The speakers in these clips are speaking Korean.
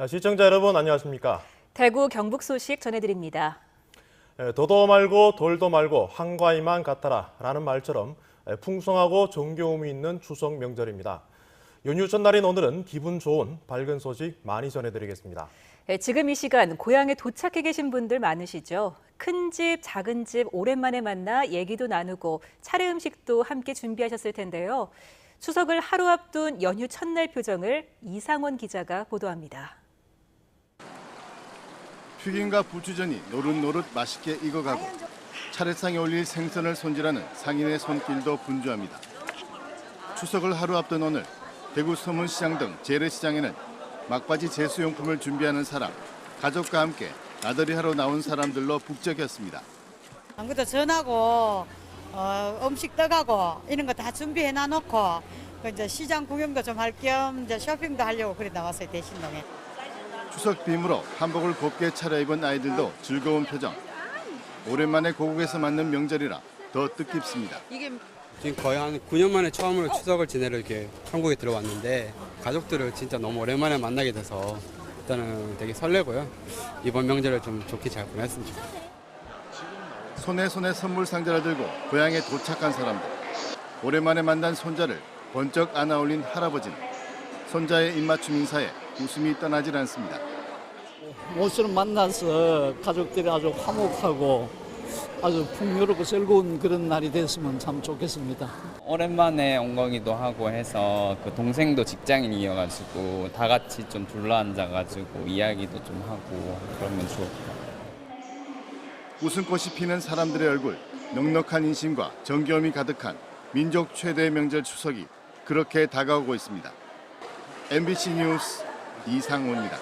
시청자 여러분 안녕하십니까? 대구 경북 소식 전해드립니다. 도도 말고 돌도 말고 한과이만 같아라 라는 말처럼 풍성하고 정겨움이 있는 추석 명절입니다. 연휴 첫날인 오늘은 기분 좋은 밝은 소식 많이 전해드리겠습니다. 지금 이 시간 고향에 도착해 계신 분들 많으시죠? 큰 집, 작은 집 오랜만에 만나 얘기도 나누고 차례 음식도 함께 준비하셨을 텐데요. 추석을 하루 앞둔 연휴 첫날 표정을 이상원 기자가 보도합니다. 튀김과 부추전이 노릇노릇 맛있게 익어가고 차례상에 올릴 생선을 손질하는 상인의 손길도 분주합니다. 추석을 하루 앞둔 오늘 대구 서문시장 등 재래시장에는 막바지 제수용품을 준비하는 사람, 가족과 함께 나들이 하러 나온 사람들로 북적였습니다. 안 그래도 전하고 음식 떠가고 이런 거 다 준비해 놔놓고 이제 시장 구경도 좀 할 겸 이제 쇼핑도 하려고 그래 나왔어요, 대신동에. 추석 빔으로 한복을 곱게 차려입은 아이들도 즐거운 표정. 오랜만에 고국에서 맞는 명절이라 더 뜻깊습니다. 지금 거의 한 9년 만에 처음으로 추석을 지내러 이렇게 한국에 들어왔는데 가족들을 진짜 너무 오랜만에 만나게 돼서 일단은 되게 설레고요. 이번 명절을 좀 좋게 잘 보냈으면 좋겠습니다. 손에 선물 상자를 들고 고향에 도착한 사람들. 오랜만에 만난 손자를 번쩍 안아올린 할아버지는 손자의 입맞춤 인사에 웃음이 떠나질 않습니다. 모처럼 만나서 가족들이 아주 화목하고 아주 풍요롭고 즐거운 그런 날이 됐으면 참 좋겠습니다. 오랜만에 온 거기도 하고 해서 그 동생도 직장인이어가지고 다 같이 좀 둘러앉아가지고 이야기도 좀 하고 그러면 좋을 것 같아요. 웃음꽃이 피는 사람들의 얼굴, 넉넉한 인심과 정겨움이 가득한 민족 최대의 명절 추석이 그렇게 다가오고 있습니다. MBC 뉴스 이상호입니다.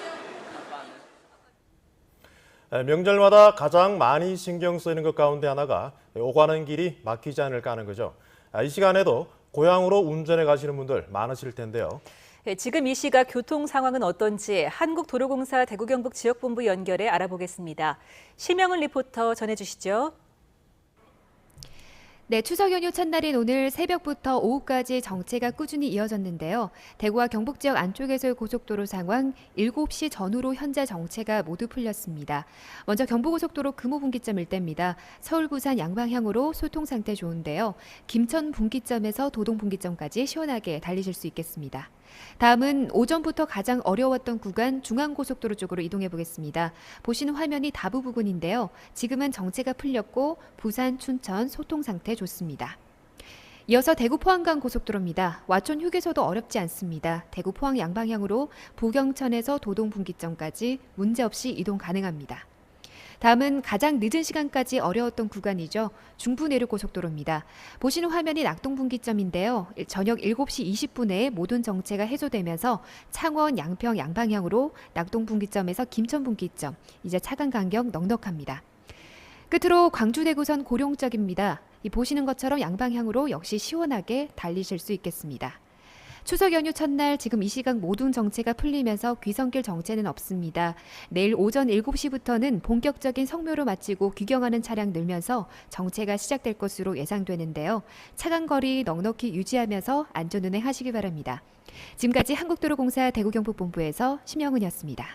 명절마다 가장 많이 신경 쓰이는 것 가운데 하나가 오가는 길이 막히지 않을까 하는 거죠. 이 시간에도 고향으로 운전해 가시는 분들 많으실 텐데요. 지금 이 시각 교통 상황은 어떤지 한국도로공사 대구 경북 지역본부 연결해 알아보겠습니다. 심영은 리포터 전해주시죠. 네, 추석 연휴 첫날인 오늘 새벽부터 오후까지 정체가 꾸준히 이어졌는데요. 대구와 경북 지역 안쪽에서의 고속도로 상황 7시 전후로 현재 정체가 모두 풀렸습니다. 먼저 경부고속도로 금호 분기점 일대입니다. 서울 부산 양방향으로 소통 상태 좋은데요. 김천 분기점에서 도동 분기점까지 시원하게 달리실 수 있겠습니다. 다음은 오전부터 가장 어려웠던 구간 중앙고속도로 쪽으로 이동해 보겠습니다. 보시는 화면이 다부 부근인데요. 지금은 정체가 풀렸고 부산, 춘천 소통 상태 좋습니다. 이어서 대구 포항간 고속도로입니다. 와촌 휴게소도 어렵지 않습니다. 대구 포항 양방향으로 보경천에서 도동 분기점까지 문제없이 이동 가능합니다. 다음은 가장 늦은 시간까지 어려웠던 구간이죠. 중부내륙고속도로입니다. 보시는 화면이 낙동분기점인데요. 저녁 7시 20분에 모든 정체가 해소되면서 창원, 양평 양방향으로 낙동분기점에서 김천분기점, 이제 차간 간격 넉넉합니다. 끝으로 광주대구선 고룡역입니다. 보시는 것처럼 양방향으로 역시 시원하게 달리실 수 있겠습니다. 추석 연휴 첫날 지금 이 시각 모든 정체가 풀리면서 귀성길 정체는 없습니다. 내일 오전 7시부터는 본격적인 성묘로 마치고 귀경하는 차량 늘면서 정체가 시작될 것으로 예상되는데요. 차간 거리 넉넉히 유지하면서 안전운행 하시기 바랍니다. 지금까지 한국도로공사 대구경북본부에서 심영은이었습니다.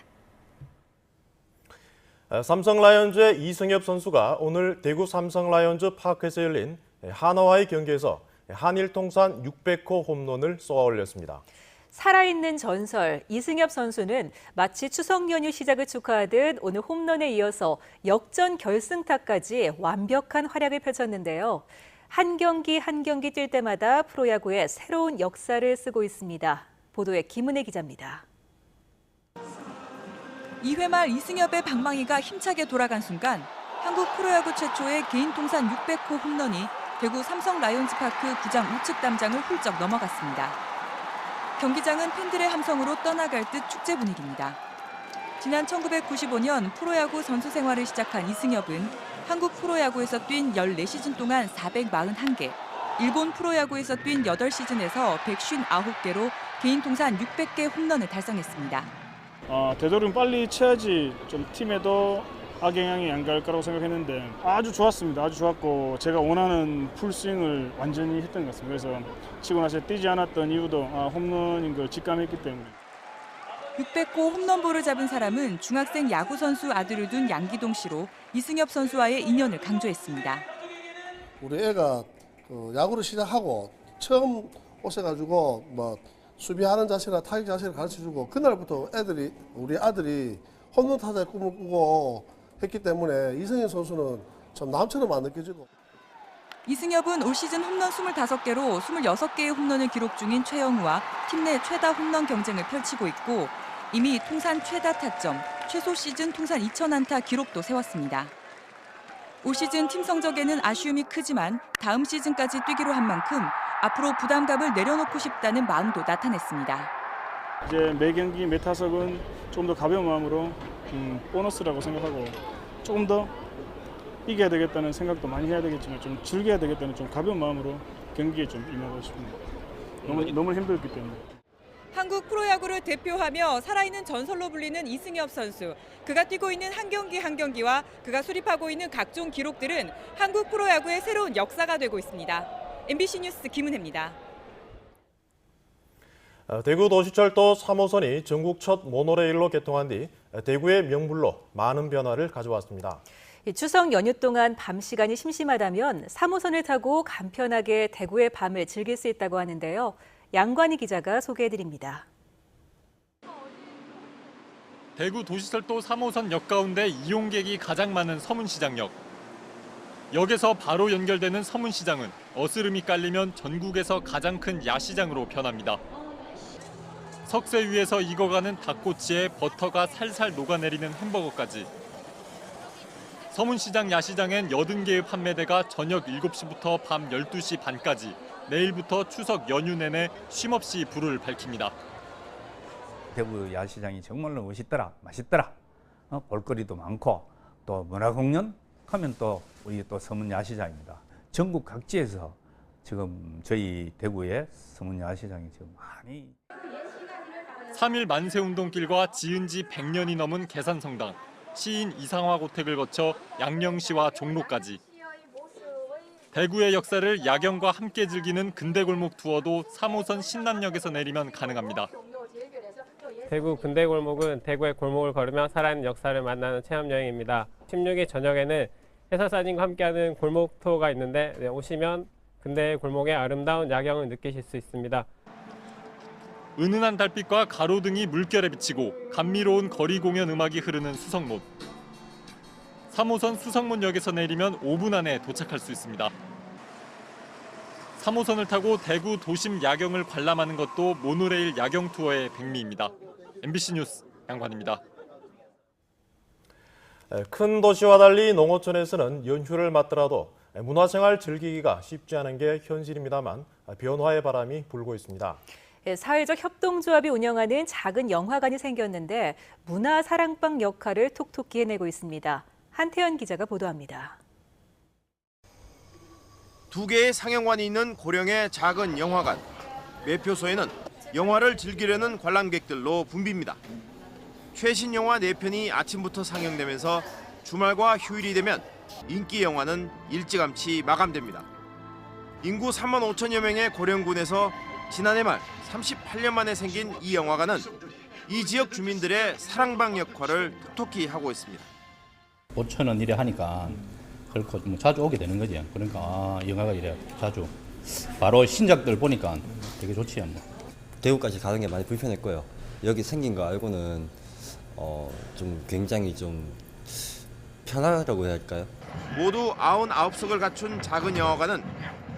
삼성 라이온즈의 이승엽 선수가 오늘 대구 삼성 라이온즈 파크에서 열린 한화와의 경기에서 한일 통산 600호 홈런을 쏘아 올렸습니다. 살아있는 전설 이승엽 선수는 마치 추석 연휴 시작을 축하하듯 오늘 홈런에 이어서 역전 결승타까지 완벽한 활약을 펼쳤는데요. 한 경기 한 경기 뛸 때마다 프로야구의 새로운 역사를 쓰고 있습니다. 보도에 김은혜 기자입니다. 2회 말 이승엽의 방망이가 힘차게 돌아간 순간 한국 프로야구 최초의 개인 통산 600호 홈런이 대구 삼성 라이온즈 파크 구장 우측 담장을 훌쩍 넘어갔습니다. 경기장은 팬들의 함성으로 떠나갈 듯 축제 분위기입니다. 지난 1995년 프로야구 선수 생활을 시작한 이승엽은 한국 프로야구에서 뛴 14시즌 동안 441개, 일본 프로야구에서 뛴 8시즌에서 159개로 개인 통산 600개 홈런을 달성했습니다. 되도록 빨리 쳐야지 좀 팀에도 악영향이 안 갈 거라고 생각했는데 아주 좋았습니다. 아주 좋았고 제가 원하는 풀스윙을 완전히 했던 것 같습니다. 그래서 치고 나서 뛰지 않았던 이유도 홈런인 걸 직감했기 때문에. 600호 홈런볼을 잡은 사람은 중학생 야구 선수 아들을 둔 양기동 씨로 이승엽 선수와의 인연을 강조했습니다. 우리 애가 야구를 시작하고 처음 오셔가지고 뭐 수비하는 자세나 타격 자세를 가르쳐주고 그날부터 우리 아들이 홈런 타자의 꿈을 꾸고 했기 때문에 이승엽 선수는 좀 남처럼 안 느껴지고. 이승엽은 올 시즌 홈런 25개로 26개의 홈런을 기록 중인 최영우와 팀 내 최다 홈런 경쟁을 펼치고 있고 이미 통산 최다 타점, 최소 시즌 통산 2000안타 기록도 세웠습니다. 올 시즌 팀 성적에는 아쉬움이 크지만 다음 시즌까지 뛰기로 한 만큼 앞으로 부담감을 내려놓고 싶다는 마음도 나타냈습니다. 이제 매 경기 매 타석은 조금 더 가벼운 마음으로 보너스라고 생각하고 조금 더 이겨야 되겠다는 생각도 많이 해야 되겠지만 좀 즐겨야 되겠다는 좀 가벼운 마음으로 경기에 좀 임하고 싶습니다. 너무 힘들기 때문에. 한국 프로야구를 대표하며 살아있는 전설로 불리는 이승엽 선수. 그가 뛰고 있는 한 경기 한 경기와 그가 수립하고 있는 각종 기록들은 한국 프로야구의 새로운 역사가 되고 있습니다. MBC 뉴스 김은혜입니다. 대구 도시철도 3호선이 전국 첫 모노레일로 개통한 뒤 대구의 명물로 많은 변화를 가져왔습니다. 추석 연휴 동안 밤 시간이 심심하다면 3호선을 타고 간편하게 대구의 밤을 즐길 수 있다고 하는데요. 양관희 기자가 소개해드립니다. 대구 도시철도 3호선 역 가운데 이용객이 가장 많은 서문시장역. 역에서 바로 연결되는 서문시장은 어스름이 깔리면 전국에서 가장 큰 야시장으로 변합니다. 석쇠 위에서 익어가는 닭꼬치에 버터가 살살 녹아내리는 햄버거까지. 서문시장 야시장엔 80개의 판매대가 저녁 7시부터 밤 12시 반까지 내일부터 추석 연휴 내내 쉼없이 불을 밝힙니다. 대구 야시장이 정말로 멋있더라, 맛있더라. 볼거리도 많고 또 문화공연 하면 또 우리 또 서문 야시장입니다. 전국 각지에서 지금 저희 대구의 서문 야시장이 지금 많이 3일 만세운동길과 지은 지 100년이 넘은 계산성당, 시인 이상화 고택을 거쳐 양령시와 종로까지. 대구의 역사를 야경과 함께 즐기는 근대골목 투어도 3호선 신남역에서 내리면 가능합니다. 대구 근대골목은 대구의 골목을 걸으며 살아있는 역사를 만나는 체험여행입니다. 16일 저녁에는 해설사진과 함께하는 골목 투어가 있는데 오시면 근대의 골목의 아름다운 야경을 느끼실 수 있습니다. 은은한 달빛과 가로등이 물결에 비치고 감미로운 거리 공연 음악이 흐르는 수성문. 3호선 수성문역에서 내리면 5분 안에 도착할 수 있습니다. 3호선을 타고 대구 도심 야경을 관람하는 것도 모노레일 야경 투어의 백미입니다. MBC 뉴스 양관입니다. 큰 도시와 달리 농어촌에서는 연휴를 맞더라도 문화생활 즐기기가 쉽지 않은 게 현실입니다만 변화의 바람이 불고 있습니다. 사회적 협동조합이 운영하는 작은 영화관이 생겼는데 문화 사랑방 역할을 톡톡히 해내고 있습니다. 한태현 기자가 보도합니다. 2개의 상영관이 있는 고령의 작은 영화관. 매표소에는 영화를 즐기려는 관람객들로 붐빕니다. 최신 영화 4편이 아침부터 상영되면서 주말과 휴일이 되면 인기 영화는 일찌감치 마감됩니다. 인구 3만 5천여 명의 고령군에서 지난해 말 38년 만에 생긴 이 영화관은 이 지역 주민들의 사랑방 역할을 톡톡히 하고 있습니다. 5천 원 이래 하니까 그렇고 뭐 자주 오게 되는 거지. 그러니까 영화가 이래 자주 바로 신작들 보니까 되게 좋지요. 뭐. 대구까지 가는 게 많이 불편했고요. 여기 생긴 거 알고는 좀 굉장히 좀 편하다고 해야 할까요? 모두 99석을 갖춘 작은 영화관은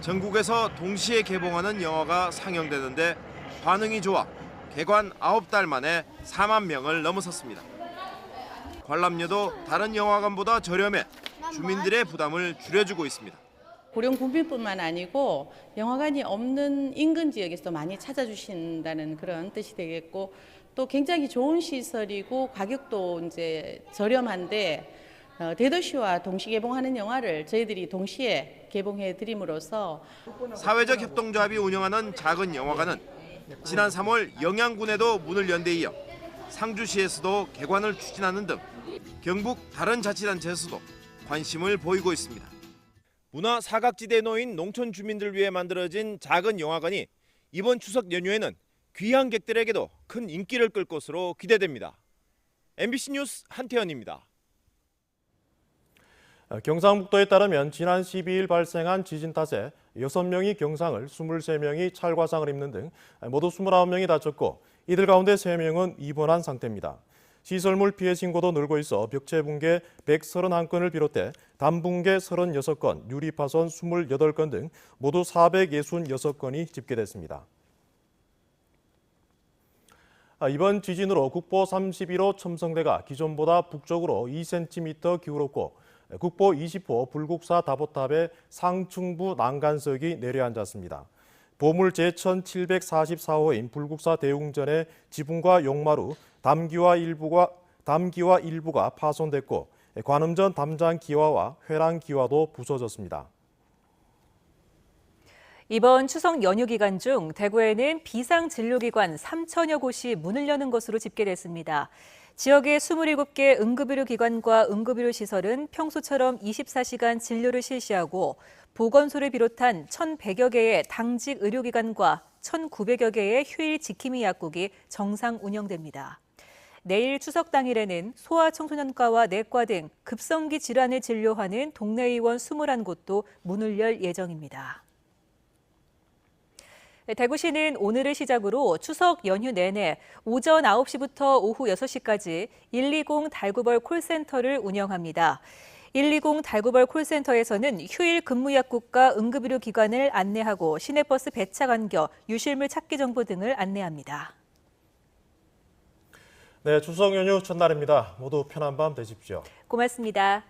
전국에서 동시에 개봉하는 영화가 상영되는데 반응이 좋아 개관 9달 만에 4만 명을 넘어섰습니다. 관람료도 다른 영화관보다 저렴해 주민들의 부담을 줄여주고 있습니다. 고령 구민뿐만 아니고 영화관이 없는 인근 지역에서 많이 찾아주신다는 그런 뜻이 되겠고 또 굉장히 좋은 시설이고 가격도 이제 저렴한데 대도시와 동시 개봉하는 영화를 저희들이 동시에 개봉해 드림으로써 사회적 협동조합이 운영하는 작은 영화관은 지난 3월 영양군에도 문을 연 데 이어 상주시에서도 개관을 추진하는 등 경북 다른 자치단체에서도 관심을 보이고 있습니다. 문화 사각지대에 놓인 농촌 주민들을 위해 만들어진 작은 영화관이 이번 추석 연휴에는 귀한 객들에게도 큰 인기를 끌 것으로 기대됩니다. MBC 뉴스 한태현입니다. 경상북도에 따르면 지난 12일 발생한 지진 탓에 6명이 경상을, 23명이 찰과상을 입는 등 모두 29명이 다쳤고 이들 가운데 3명은 입원한 상태입니다. 시설물 피해 신고도 늘고 있어 벽체 붕괴 131건을 비롯해 담 붕괴 36건, 유리 파손 28건 등 모두 466건이 집계됐습니다. 이번 지진으로 국보 31호 첨성대가 기존보다 북쪽으로 2cm 기울었고 국보 20호 불국사 다보탑의 상충부 난간석이 내려앉았습니다. 보물 제1744호인 불국사 대웅전의 지붕과 용마루, 담기와 일부가 파손됐고 관음전 담장 기와와 회랑 기와도 부서졌습니다. 이번 추석 연휴 기간 중 대구에는 비상진료기관 3천여 곳이 문을 여는 것으로 집계됐습니다. 지역의 27개 응급의료 기관과 응급의료 시설은 평소처럼 24시간 진료를 실시하고 보건소를 비롯한 1,100여 개의 당직 의료기관과 1,900여 개의 휴일 지킴이 약국이 정상 운영됩니다. 내일 추석 당일에는 소아청소년과와 내과 등 급성기 질환을 진료하는 동네 의원 21곳도 문을 열 예정입니다. 대구시는 오늘을 시작으로 추석 연휴 내내 오전 9시부터 오후 6시까지 120 달구벌 콜센터를 운영합니다. 120 달구벌 콜센터에서는 휴일 근무 약국과 응급의료 기관을 안내하고 시내버스 배차 간격, 유실물 찾기 정보 등을 안내합니다. 네, 추석 연휴 첫날입니다. 모두 편한 밤 되십시오. 고맙습니다.